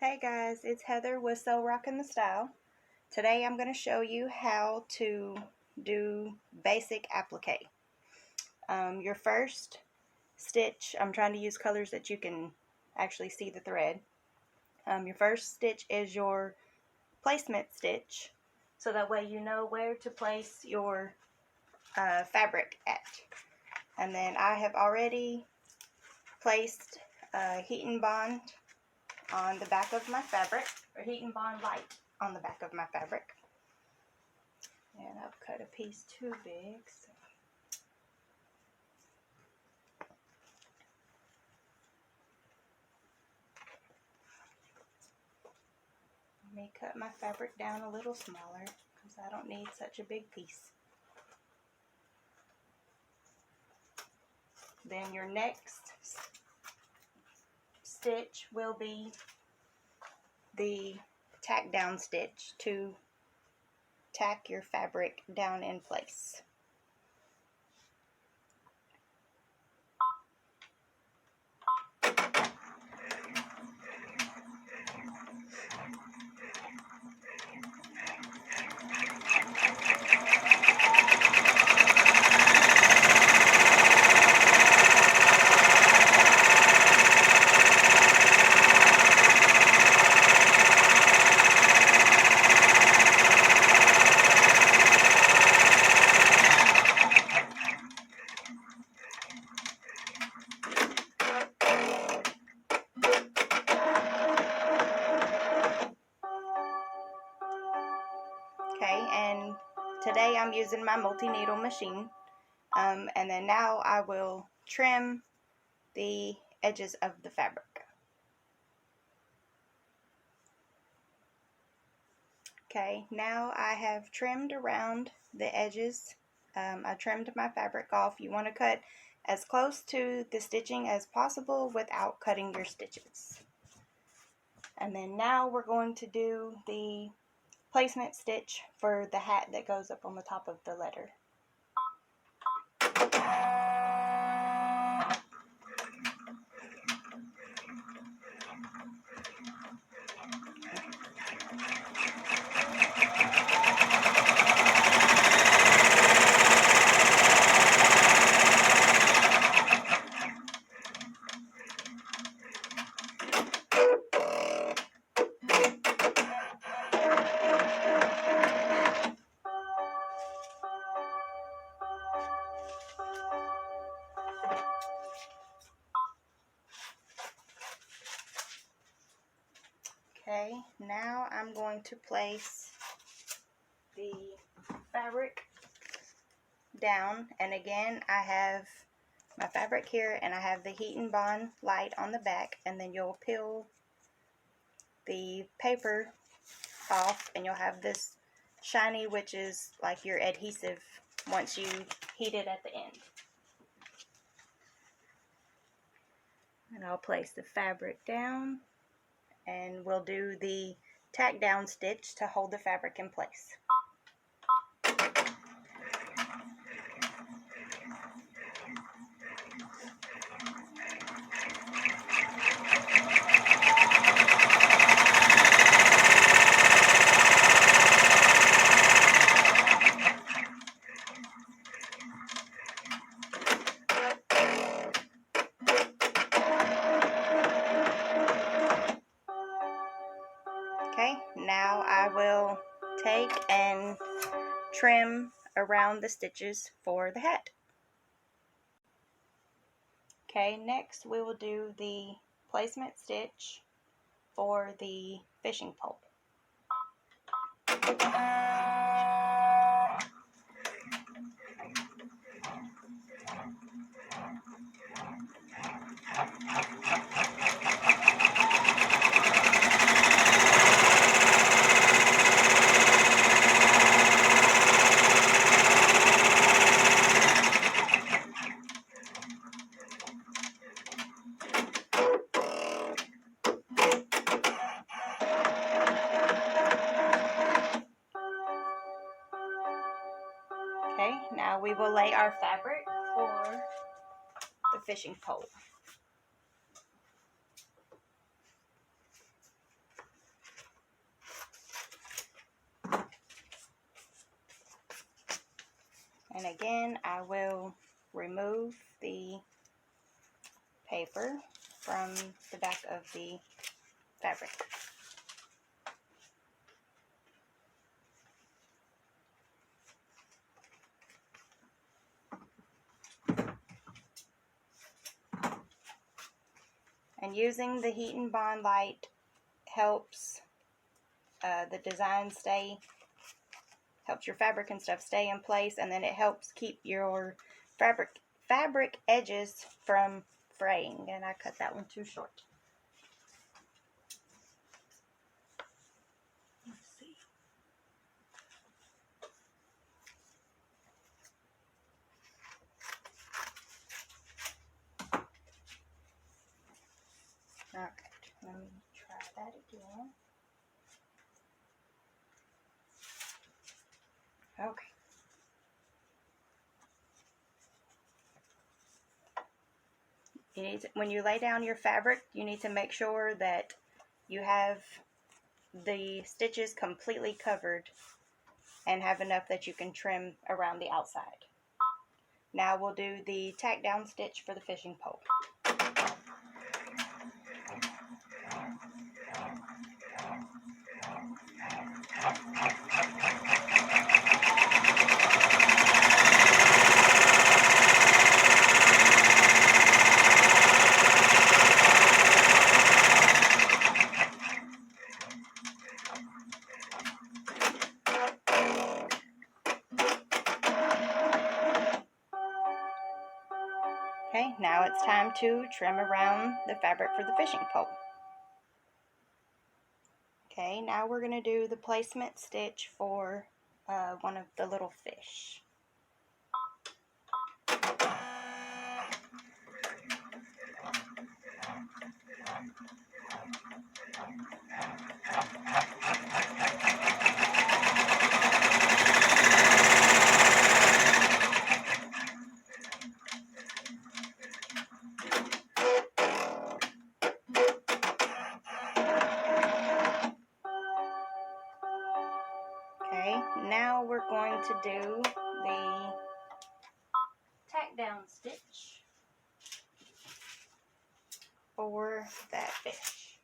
Hey guys, it's Heather with So Rockin' the Style. Today I'm going to show you how to do basic applique. Your first stitch, I'm trying to use colors that you can actually see the thread. Your first stitch is your placement stitch, so that way you know where to place your fabric at. And then I have already placed heat and bond on the back of my fabric, or heat and bond light on the back of my fabric. And I've cut a piece too big, so let me cut my fabric down a little smaller because I don't need such a big piece. Then your next stitch will be the tack down stitch to tack your fabric down in place. Okay, and today I'm using my multi-needle machine, and then now I will trim the edges of the fabric. Okay, now I have trimmed around the edges. I trimmed my fabric off. You want to cut as close to the stitching as possible without cutting your stitches. And then now we're going to do the placement stitch for the hat that goes up on the top of the letter. Okay, now I'm going to place the fabric down, and again I have my fabric here and I have the heat and bond light on the back, and then you'll peel the paper off and you'll have this shiny, which is like your adhesive once you heat it at the end. And I'll place the fabric down and we'll do the tack down stitch to hold the fabric in place. Okay, now I will take and trim around the stitches for the hat. Okay, next we will do the placement stitch for the fishing pole. Okay, now we will lay our fabric for the fishing pole. And again, I will remove the paper from the back of the fabric. And using the Heat and Bond Lite helps the design helps your fabric and stuff stay in place, and then it helps keep your fabric edges from fraying. And I cut that one too short. Let's see. Okay, let me try that again. Okay. When you lay down your fabric, you need to make sure that you have the stitches completely covered and have enough that you can trim around the outside. Now we'll do the tack down stitch for the fishing pole. Okay, now it's time to trim around the fabric for the fishing pole. Okay, now we're going to do the placement stitch for one of the little fish. Okay, now we're going to do the tack down stitch for that fish.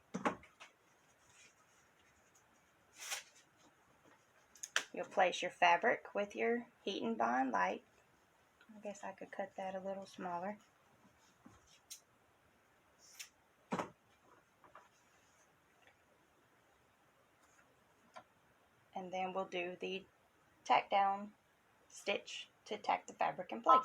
You'll place your fabric with your Heat and Bond Lite. I guess I could cut that a little smaller. And then we'll do the tack down stitch to tack the fabric in place.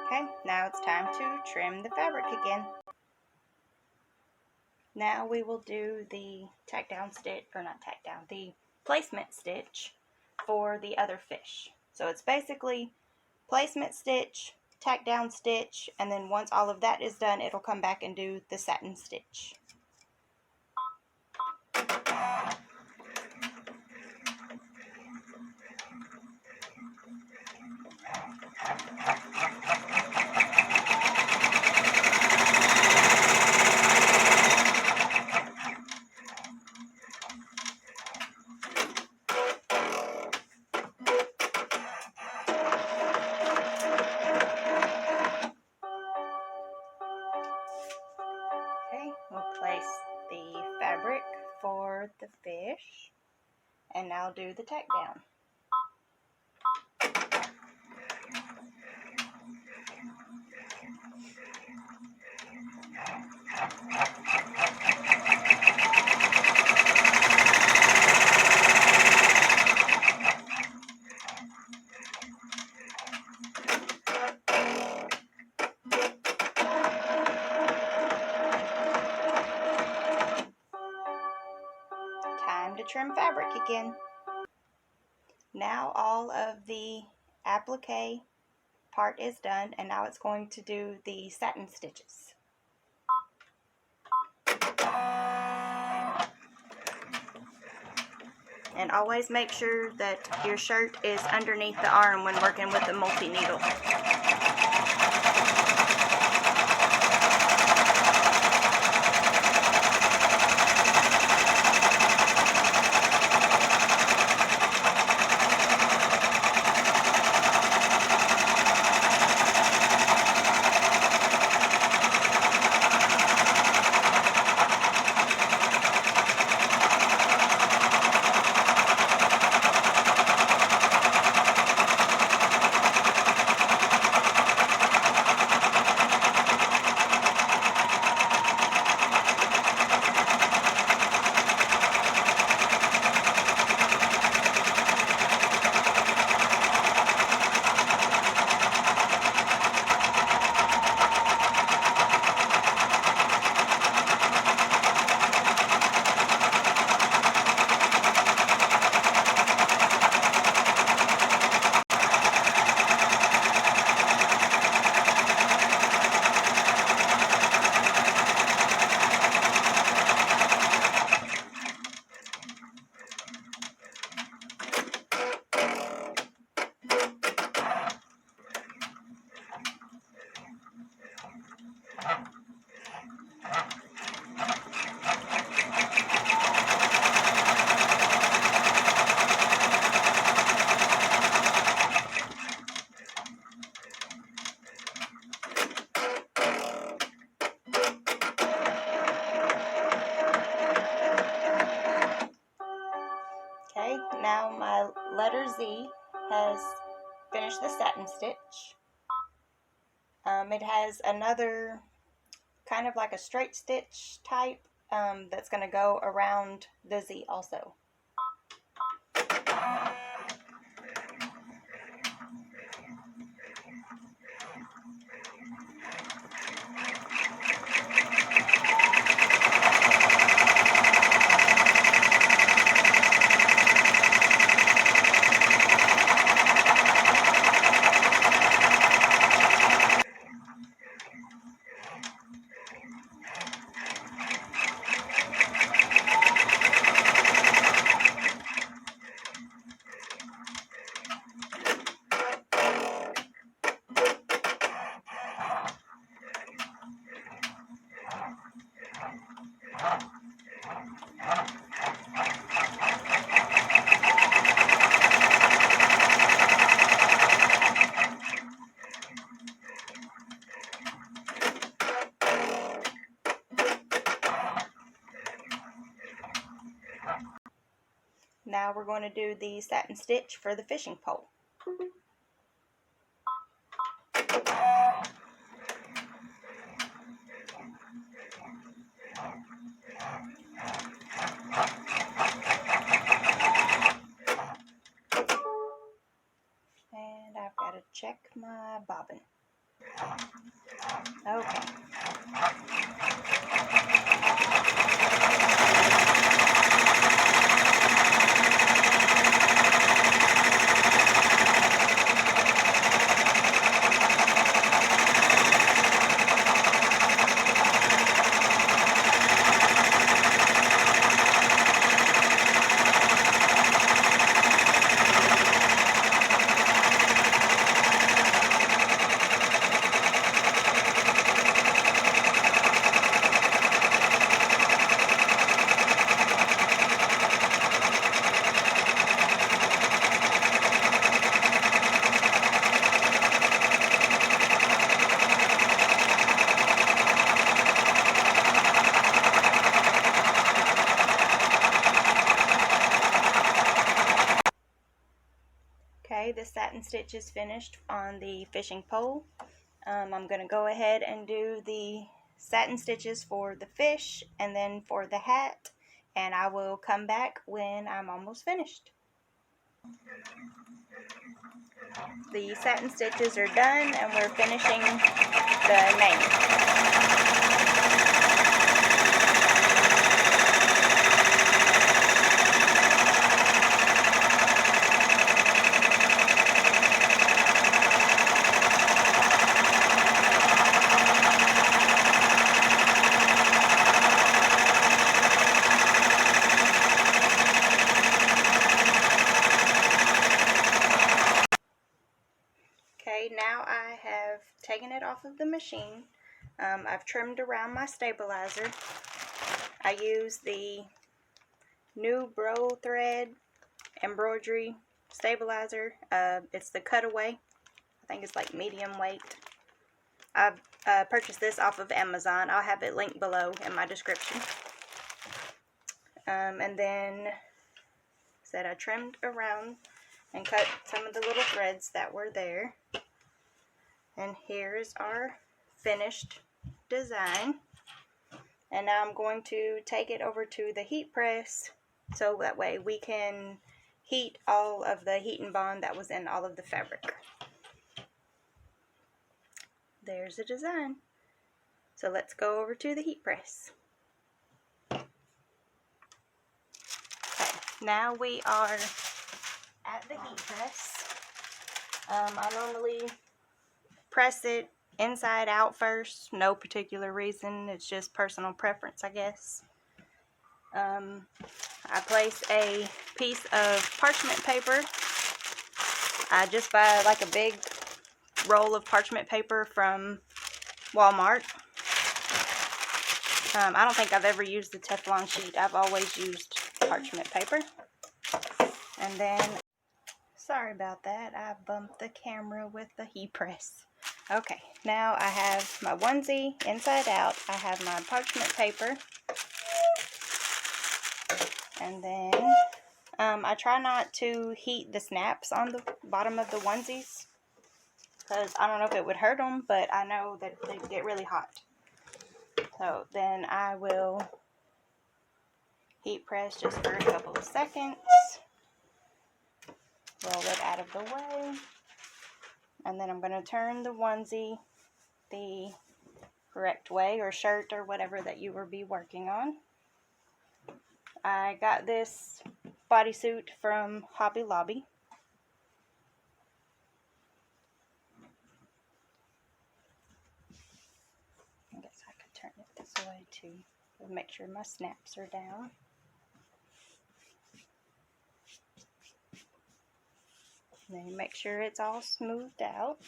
Okay, now it's time to trim the fabric again. Now we will do the tack down stitch, or not tack down, the placement stitch for the other fish. So it's basically placement stitch, tack down stitch, and then once all of that is done, it'll come back and do the satin stitch. Okay, we'll place the fabric for the fish, and now do the tack down. Time to trim fabric again. Now all of the applique part is done, and now it's going to do the satin stitches. And always make sure that your shirt is underneath the arm when working with the multi-needle. Okay, now my letter Z has finished the satin stitch. It has another kind of like a straight stitch type that's going to go around the Z also. Now we're going to do the satin stitch for the fishing pole. And I've got to check my bobbin. Okay. Okay, the satin stitch is finished on the fishing pole. I'm going to go ahead and do the satin stitches for the fish and then for the hat, and I will come back when I'm almost finished. The satin stitches are done and we're finishing the name. Okay, now I have taken it off of the machine. I've trimmed around my stabilizer. I use the new brothread embroidery stabilizer. It's the cutaway. I think it's like medium weight. I've purchased this off of Amazon. I'll have it linked below in my description. And then I trimmed around and cut some of the little threads that were there. And here's our finished design. And now I'm going to take it over to the heat press so that way we can heat all of the heat and bond that was in all of the fabric. There's the design. So let's go over to the heat press. Okay, now we are at the heat press. I normally press it inside out first. No particular reason. It's just personal preference, I guess. I place a piece of parchment paper. I just buy like a big roll of parchment paper from Walmart. I don't think I've ever used the Teflon sheet. I've always used parchment paper. And then, sorry about that, I bumped the camera with the heat press. Okay, now I have my onesie inside out. I have my parchment paper. And then I try not to heat the snaps on the bottom of the onesies, because I don't know if it would hurt them, but I know that they get really hot. So then I will heat press just for a couple of seconds. Roll it out of the way. And then I'm going to turn the onesie the correct way, or shirt, or whatever that you will be working on. I got this bodysuit from Hobby Lobby. I guess I could turn it this way too. Make sure my snaps are down. Then make sure it's all smoothed out.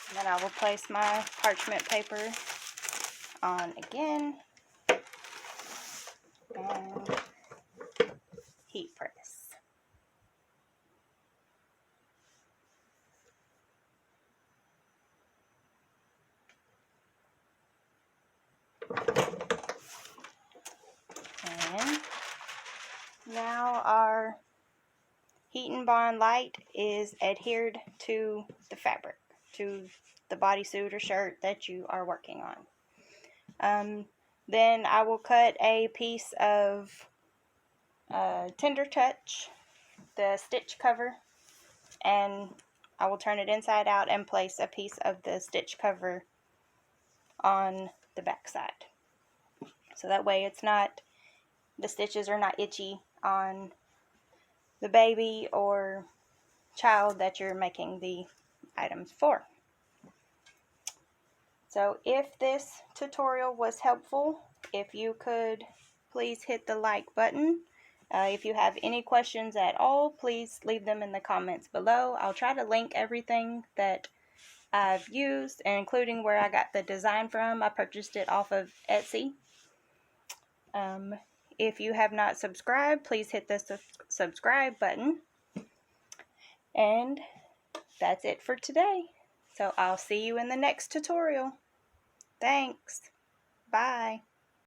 And then I will place my parchment paper on again and heat press. And now our heat and bond light is adhered to the fabric, to the bodysuit or shirt that you are working on. Then I will cut a piece of Tender Touch, the stitch cover, and I will turn it inside out and place a piece of the stitch cover on the back side. So that way the stitches are not itchy on the baby or child that you're making the items for. So if this tutorial was helpful, if you could please hit the like button. If you have any questions at all, please leave them in the comments below. I'll try to link everything that I've used, including where I got the design from. I purchased it off of Etsy. If you have not subscribed, please hit the subscribe button. And that's it for today. So I'll see you in the next tutorial. Thanks. Bye.